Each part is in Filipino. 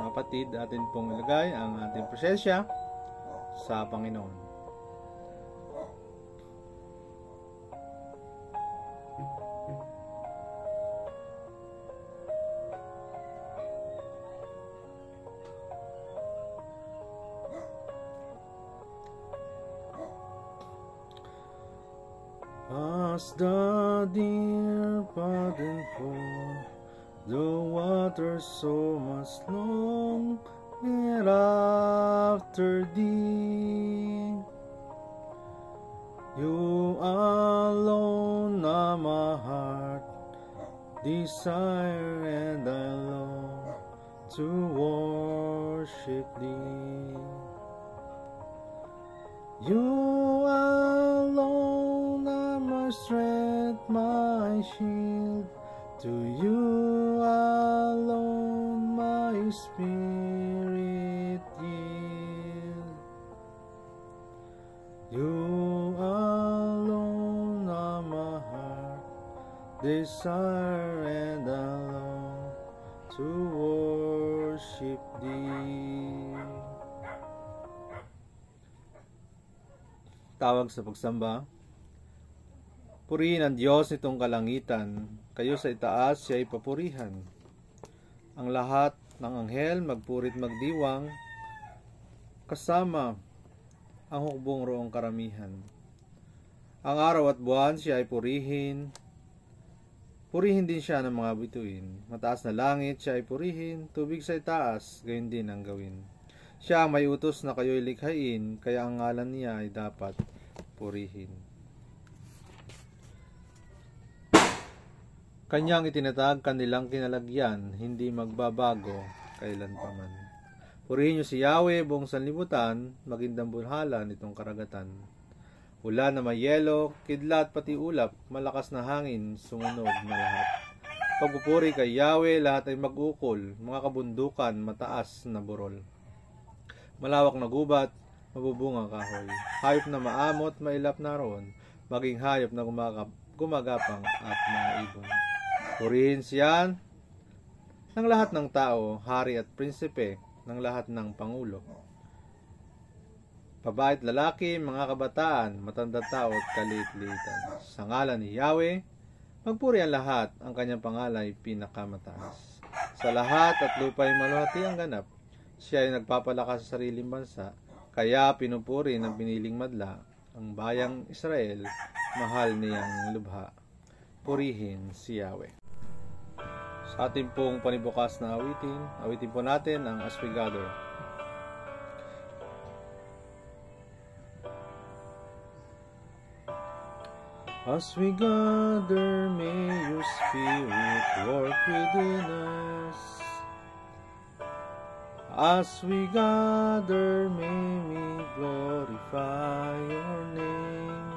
Mga kapatid, atin pong ilagay ang ating presensya sa Panginoon. As the deer panteth for the water, so must long after thee. You alone are my heart desire, and I long to worship thee. You alone are my strength, my shield. To you alone my spirit yield. You alone are my heart desire, and I long to worship thee. Tawag sa pagsamba. Purihin ang Diyos nitong kalangitan, kayo sa itaas siya ay papurihan. Ang lahat ng anghel magpurit magdiwang, kasama ang hukbong roong karamihan. Ang araw at buwan siya ay purihin, purihin din siya ng mga bituin. Mataas na langit siya ay purihin, tubig sa itaas, gayon din ang gawin. Siya ang may utos na kayo'y likhain, kaya ang ngalan niya ay dapat purihin. Kanyang itinatag kanilang kinalagyan, hindi magbabago kailanpaman. Purihin niyo si Yahweh buong sanlibutan, magindang bulhala nitong karagatan. Ulan na may yelo, kidlat pati ulap, malakas na hangin, sumunog na lahat. Pagpupuri kay Yahweh, lahat ay mag-ukol, mga kabundukan, mataas na burol. Malawak na gubat, mabubunga kahoy. Hayop na maamot, mailap na roon, maging hayop na gumagapang at mga ibon. Purihin siya ng lahat ng tao, hari at prinsipe, ng lahat ng pangulo. Babae at lalaki, mga kabataan, matanda tao at kalit-litan. Sa ngalan ni Yahweh, magpuri ang lahat, ang kanyang pangalan ay pinakamataas. Sa lahat at lupa ay maluhati ang ganap. Siya ay nagpapalakas sa sariling bansa, kaya pinupuri ng piniling madla ang bayang Israel, mahal niyang lubha. Purihin si Yahweh. Sa ating pong panibukas na awitin po natin ang As We Gather. As we gather, may your spirit work within us. As we gather, may we glorify your name,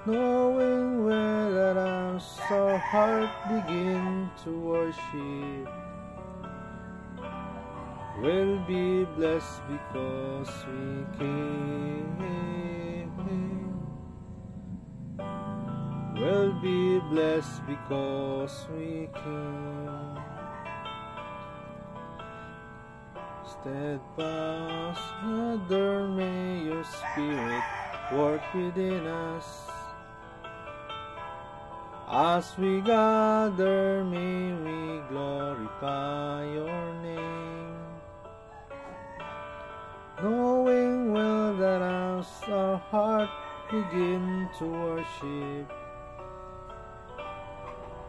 knowing well that as our heart begin to worship, we'll be blessed because we came. We'll be blessed because we came. Steadfast, Father, may your spirit work within us. As we gather, may we glorify your name, knowing well that as our heart begin to worship,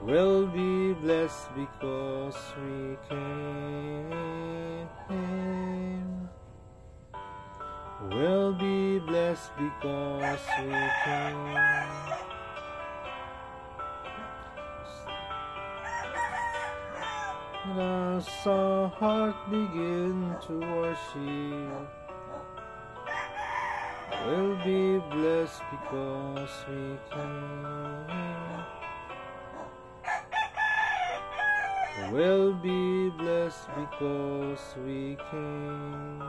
we'll be blessed because we came. We'll be blessed because we came. As our heart begin to worship, we'll be blessed because we came. We'll be blessed because we came.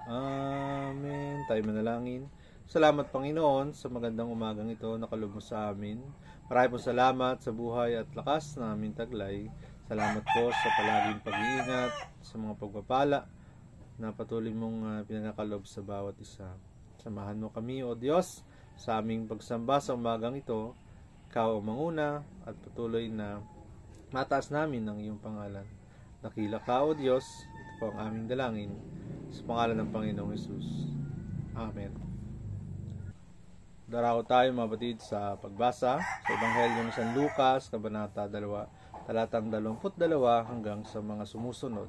Amen. Tayo manalangin. Salamat Panginoon sa magandang umagang ito na kaloob mo sa amin. Maraming po salamat sa buhay at lakas na aming taglay. Salamat po sa palaging pag-iingat, sa mga pagpapala na patuloy mong pinagkakalob sa bawat isa. Samahan mo kami, O Diyos, sa aming pagsamba sa umagang ito. Ikaw ang manguna at patuloy na mataas namin ang iyong pangalan. Dakila ka, O Diyos. Ito po ang aming dalangin sa pangalan ng Panginoong Hesus. Amen. Darako tayo mga batid sa pagbasa sa Ebanghelyo ni San Lucas, Kabanata 2, talatang 22 hanggang sa mga sumusunod.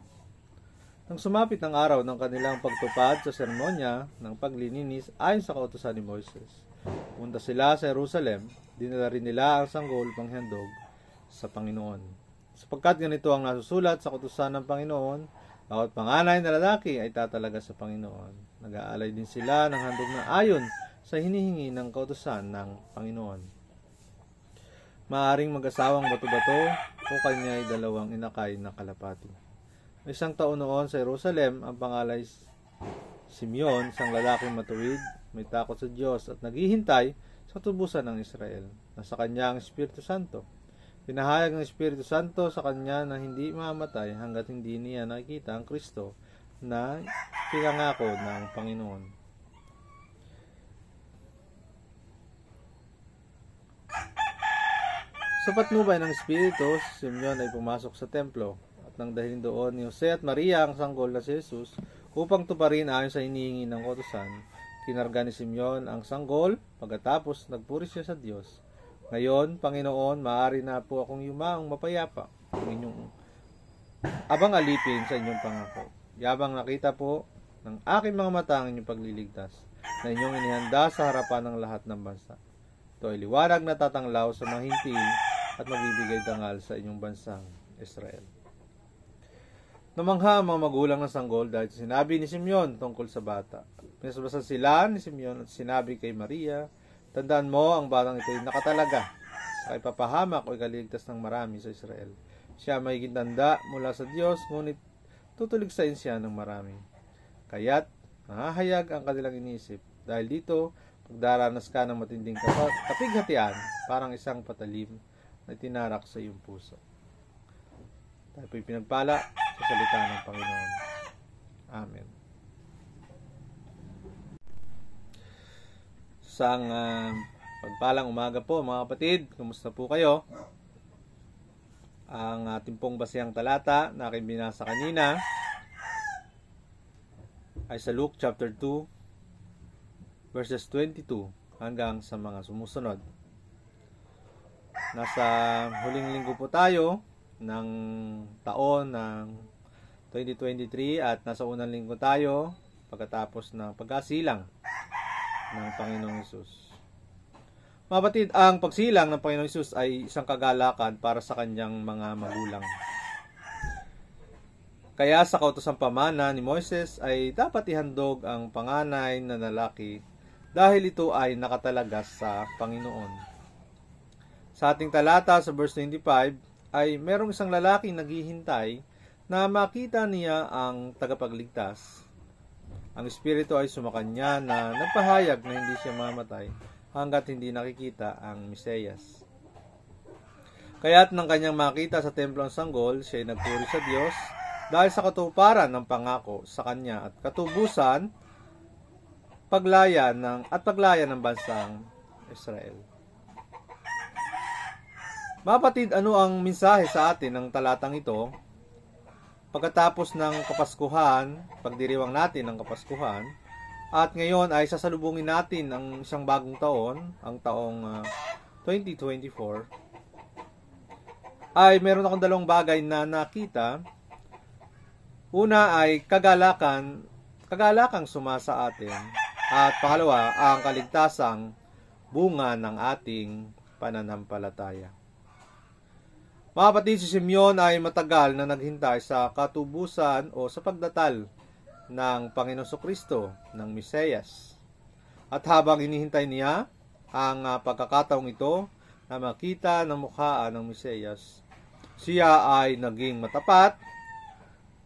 Nang sumapit ang araw ng kanilang pagtupad sa sermonya ng paglilinis ayon sa kautusan ni Moises, punta sila sa Jerusalem, dinala rin nila ang sanggol panghandog sa Panginoon. Sapagkat ganito ang nasusulat sa kautusan ng Panginoon, bawat panganay na lalaki ay tatalaga sa Panginoon. Nag-aalay din sila ng handog na ayon sa hinihingi ng kautusan ng Panginoon. Maaring mag-asawang bato-bato o kanya ay dalawang inakay na kalapati. May isang taon noon sa Jerusalem, ang pangalay Simeon, isang lalaking matuwid, may takot sa Diyos at naghihintay sa tubusan ng Israel. Nasa kanya ang Espiritu Santo. Pinahayag ng Espiritu Santo sa kanya na hindi mamamatay hanggat hindi niya nakikita ang Kristo na pinangako ng Panginoon. Sa patnubay ng Espiritu, si Simeon ay pumasok sa templo at nang dahilin doon ni Jose at Maria ang sanggol na si Jesus upang tuparin ayon sa hinihingi ng kautusan. Kinarga ni Simeon ang sanggol, pagkatapos nagpuri siya sa Diyos. Ngayon, Panginoon, maaari na po akong yumaong mapayapa ang inyong abang alipin sa inyong pangako. Yabang nakita po ng aking mga mata ang inyong pagliligtas na inyong inihanda sa harapan ng lahat ng bansa. Ito ay liwanag na tatanglaw sa mga hintil at magbibigay dangal sa inyong bansang Israel. Namangha ang mga magulang ng sanggol dahil sinabi ni Simeon tungkol sa bata. Pinasabasan sila ni Simeon at sinabi kay Maria, tandaan mo ang batang ito ay nakatalaga sa ipapahamak o ikaligtas ng marami sa Israel. Siya may tanda mula sa Diyos, ngunit tutuligsain siya ng marami. Kaya't nahahayag ang kanilang inisip. Dahil dito, pagdaranas ka ng matinding kapighatian, parang isang patalim na tinarak sa iyong puso. Tayo po'y pinagpala sa salita ng Panginoon. Amen. Sang pagpalang umaga po mga kapatid, kumusta po kayo? Ang ating pong basihang talata na aking binasa kanina ay sa Luke chapter 2 verses 22 hanggang sa mga sumusunod. Nasa huling linggo po tayo ng taon ng 2023 at nasa unang linggo tayo pagkatapos ng pagkasilang ng Panginoong Hesus. Mga batid, ang pagsilang ng Panginoong Hesus ay isang kagalakan para sa kanyang mga magulang. Kaya sa kautosang pamana ni Moises ay dapat ihandog ang panganay na lalaki dahil ito ay nakatalaga sa Panginoon. Sa ating talata sa verse 25 ay merong isang lalaking naghihintay na makita niya ang tagapagligtas. Ang Espiritu ay sumakanya na nagpahayag na hindi siya mamatay hanggat hindi nakikita ang Mesiyas. Kaya't nang kanyang makita sa templo ang sanggol, siya ay nagpuri sa Diyos dahil sa katuparan ng pangako sa kanya at katubusan paglaya ng bansang Israel. Mapatid, ano ang mensahe sa atin ng talatang ito? Pagkatapos ng Kapaskuhan, pagdiriwang natin ng Kapaskuhan, at ngayon ay sasalubungin natin ang isang bagong taon, ang taong 2024, ay meron akong dalawang bagay na nakita. Una ay kagalakan sumasa atin. At pangalawa, ang kaligtasang bunga ng ating pananampalataya. Mga kapatid, si Simeon ay matagal na naghintay sa katubusan o sa pagdatal ng Panginoong Kristo, ng Mesiyas. At habang hinihintay niya ang pagkakataong ito na makita ng mukhaan ng Mesiyas, siya ay naging matapat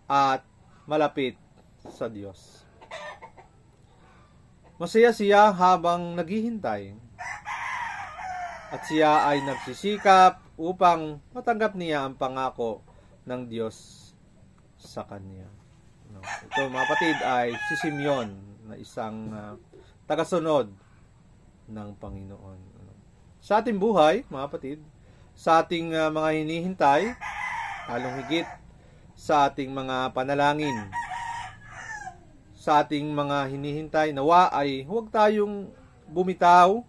at malapit sa Diyos. Masaya siya habang naghihintay. At siya ay nagsisikap upang matanggap niya ang pangako ng Diyos sa kanya. Ito mga kapatid ay si Simeon na isang tagasunod ng Panginoon. Sa ating buhay, mga kapatid, sa ating mga hinihintay, lalong higit sa ating mga panalangin, sa ating mga hinihintay, nawa ay huwag tayong bumitaw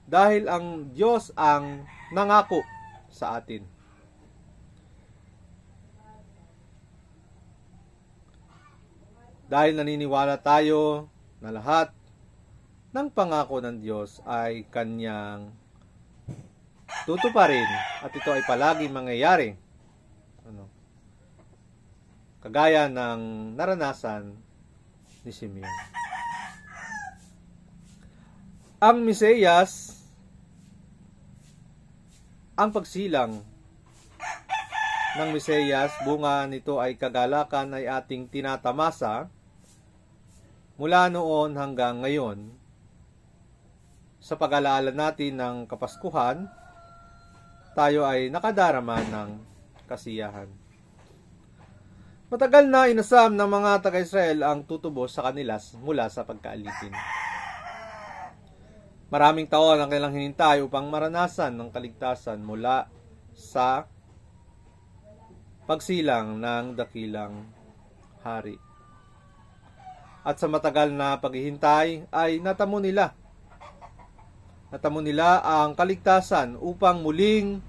dahil ang Diyos ang nangako sa atin. Dahil naniniwala tayo na lahat ng pangako ng Diyos ay Kanyang tutuparin at ito ay palagi mangyayari. Kagaya ng naranasan ni Simeon. Ang Mesiyas, ang pagsilang ng Mesiyas, bunga nito ay kagalakan ay ating tinatamasa mula noon hanggang ngayon. Sa pag-alaala natin ng Kapaskuhan, tayo ay nakadarama ng kasiyahan. Matagal na inasam ng mga taga-Israel ang tutubos sa kanila mula sa pagkaalipin. Maraming taon ang kailang hinintay upang maranasan ng kaligtasan mula sa pagsilang ng dakilang hari. At sa matagal na paghihintay ay natamo nila ang kaligtasan upang muling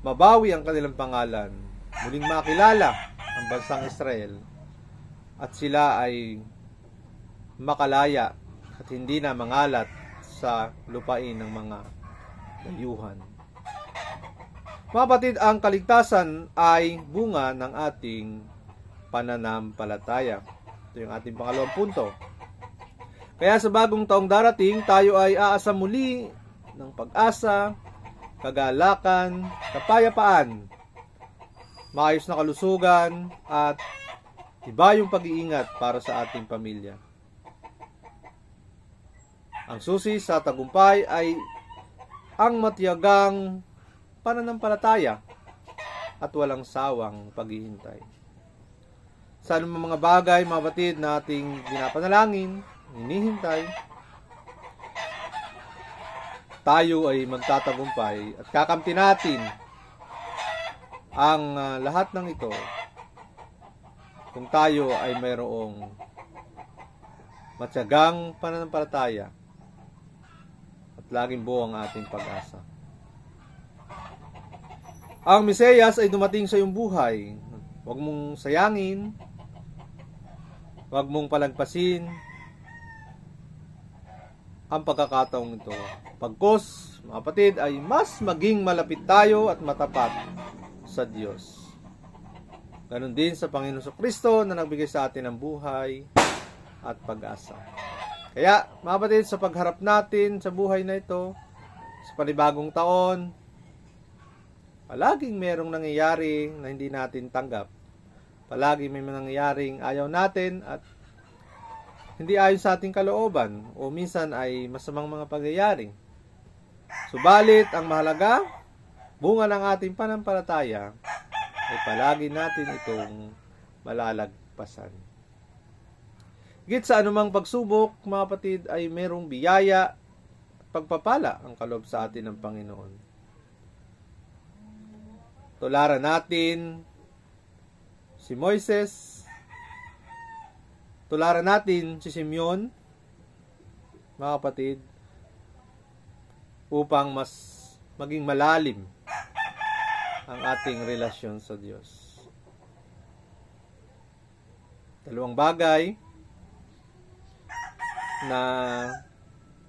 mabawi ang kanilang pangalan, muling makilala ang bansang Israel, at sila ay makalaya at hindi na mangalat sa lupain ng mga dayuhan. Mga kapatid, ang kaligtasan ay bunga ng ating pananampalataya. Ito yung ating pangalawang punto. Kaya sa bagong taong darating, tayo ay aasa muli ng pag-asa, kagalakan, kapayapaan, maayos na kalusugan, at iba yung pag-iingat para sa ating pamilya. Ang susi sa tagumpay ay ang matiyagang pananampalataya at walang sawang paghihintay. Sa anumang mga bagay, mga batid, na ating ginapanalangin, hinihintay, tayo ay magtatagumpay at kakamti natin ang lahat ng ito kung tayo ay mayroong matyagang pananampalataya at laging buo ang ating pag-asa. Ang Mesiyas ay dumating sa iyong buhay. Huwag mong sayangin, huwag mong palagpasin ang pagkakataong ito. Pagkos, mga kapatid, ay mas maging malapit tayo at matapat sa Diyos. Ganon din sa Panginoon Kristo na nagbigay sa atin ng buhay at pag-asa. Kaya, mga kapatid, sa pagharap natin sa buhay na ito, sa panibagong taon, palaging merong nangyayari na hindi natin tanggap. Palagi may nangyayaring ayaw natin at hindi ayon sa ating kalooban o minsan ay masamang mga pangyayari. Subalit, ang mahalaga, bunga ng ating panampalataya ay palagi natin itong malalagpasan. Higit sa anumang pagsubok, mga kapatid, ay merong biyaya at pagpapala ang kaloob sa atin ng Panginoon. Tularan natin si Moises, tularan natin si Simeon, mga kapatid, upang mas maging malalim ang ating relasyon sa Diyos. Dalawang bagay na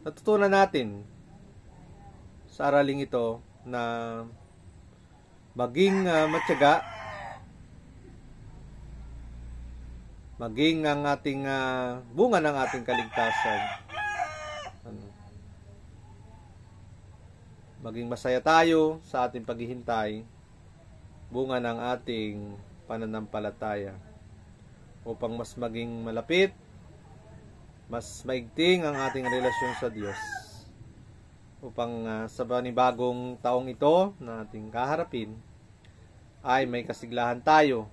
natutunan natin sa araling ito na maging matyaga, maging ang ating bunga ng ating kaligtasan. Maging masaya tayo sa ating paghihintay, bunga ng ating pananampalataya, upang mas maging malapit, mas maigting ang ating relasyon sa Diyos, upang sa panibagong taong ito na ating kaharapin ay may kasiglahan tayo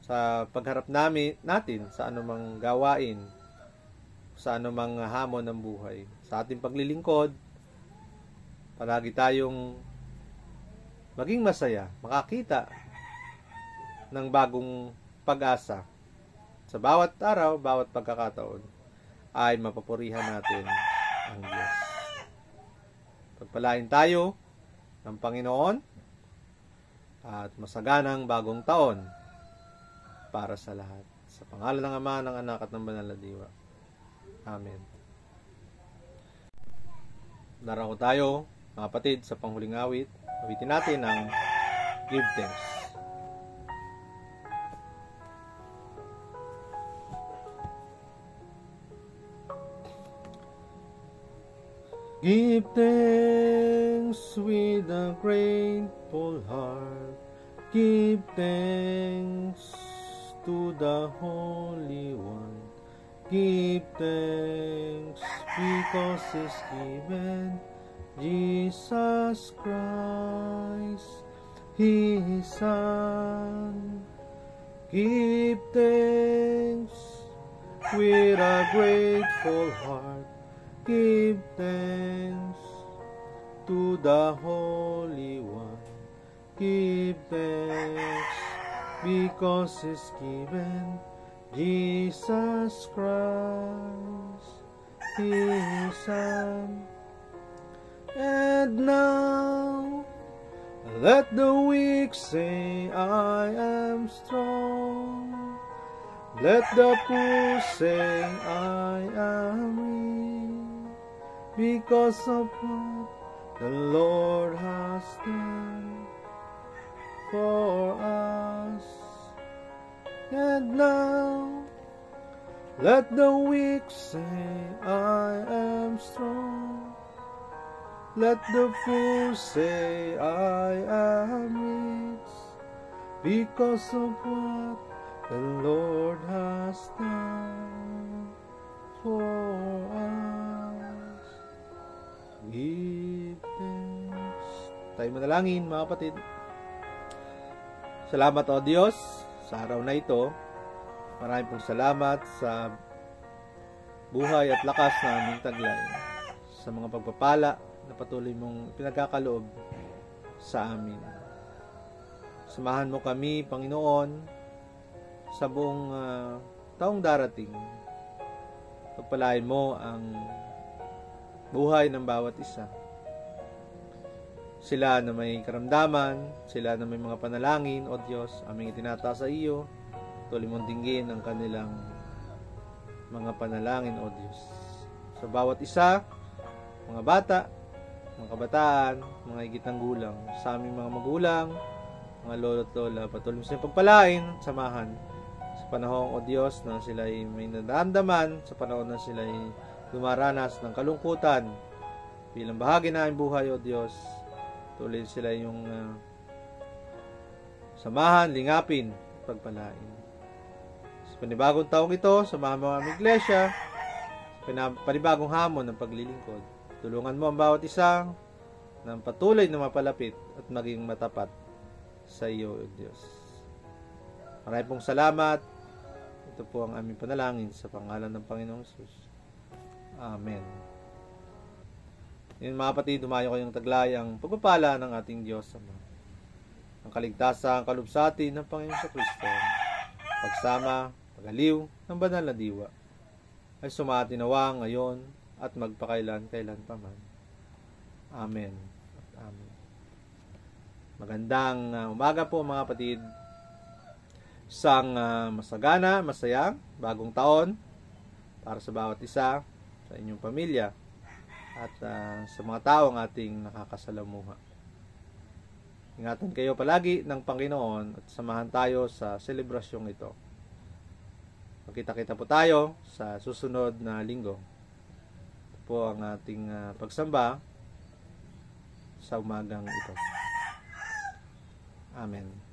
sa pagharap natin sa anumang gawain, sa anumang hamon ng buhay. Sa ating paglilingkod, palagi tayong maging masaya, makakita ng bagong pag-asa. Sa bawat araw, bawat pagkakataon, ay mapapurihan natin ang Diyos. Pagpalain tayo ng Panginoon at masaganang bagong taon para sa lahat. Sa pangalan ng Ama, ng Anak at ng Banal na Diwa. Amen. Darako tayo, mga kapatid, sa panghuling awit. Awitin natin ang Give Thanks. Give thanks with a grateful heart. Give thanks to the Holy One. Give thanks because He's given Jesus Christ, His Son. Give thanks with a grateful heart. Give thanks to the Holy One. Give thanks because He's given Jesus Christ, His Son. And now let the weak say, I am strong. Let the poor say, I am weak, because of what the Lord has done for us. And now let the weak say, I am strong. Let the fool say, I am weak, because of what the Lord has done for us. Give thanks. Tayo manalangin, mga kapatid. Salamat, O Diyos, sa araw na ito. Maraming pong salamat sa buhay at lakas na aming taglay, sa mga pagpapala na patuloy mong pinagkakaloob sa amin. Samahan mo kami, Panginoon, sa buong taong darating. Pagpalain mo ang buhay ng bawat isa. Sila na may karamdaman, sila na may mga panalangin, O Diyos, aming itinataas sa iyo. Tuloy mong dinggin ang kanilang mga panalangin, O Diyos. Sa bawat isa, mga bata, mga kabataan, mga higit ng gulang, sa aming mga magulang, mga lolo't lola, patuloy mo silang pagpalain at samahan sa panahon, O Diyos, na sila ay may nadaramdaman, sa panahon na sila ay dumaranas ng kalungkutan bilang bahagi na aming buhay, O Diyos. Tuloy sila yung samahan, lingapin, pagpalain. Sa panibagong taong ito, samahan mo ang iglesia, sa panibagong hamon ng paglilingkod. Tulungan mo ang bawat isa ng patuloy na mapalapit at maging matapat sa iyo, O Diyos. Maraming pong salamat. Ito po ang aming panalangin sa pangalan ng Panginoong Jesus. Amen. Yun, mga kapatid, dumayo kayong taglay ang pagpapala ng ating Diyos Ama, ang kaligtasan, kalubsati ng Panginoong sa Kristo, pagsama, pag-aliw ng Banal na Diwa, ay sumatinawa ngayon at magpakailan-kailan pa man. Amen. At amen. Magandang umaga po, mga kapatid. Isang masagana, masayang, bagong taon para sa bawat isa, sa inyong pamilya, at sa mga taong ating nakakasalamuha. Ingatan kayo palagi ng Panginoon at samahan tayo sa selebrasyong ito. Magkita-kita po tayo sa susunod na linggo. Ito po ang ating pagsamba sa umagang ito. Amen.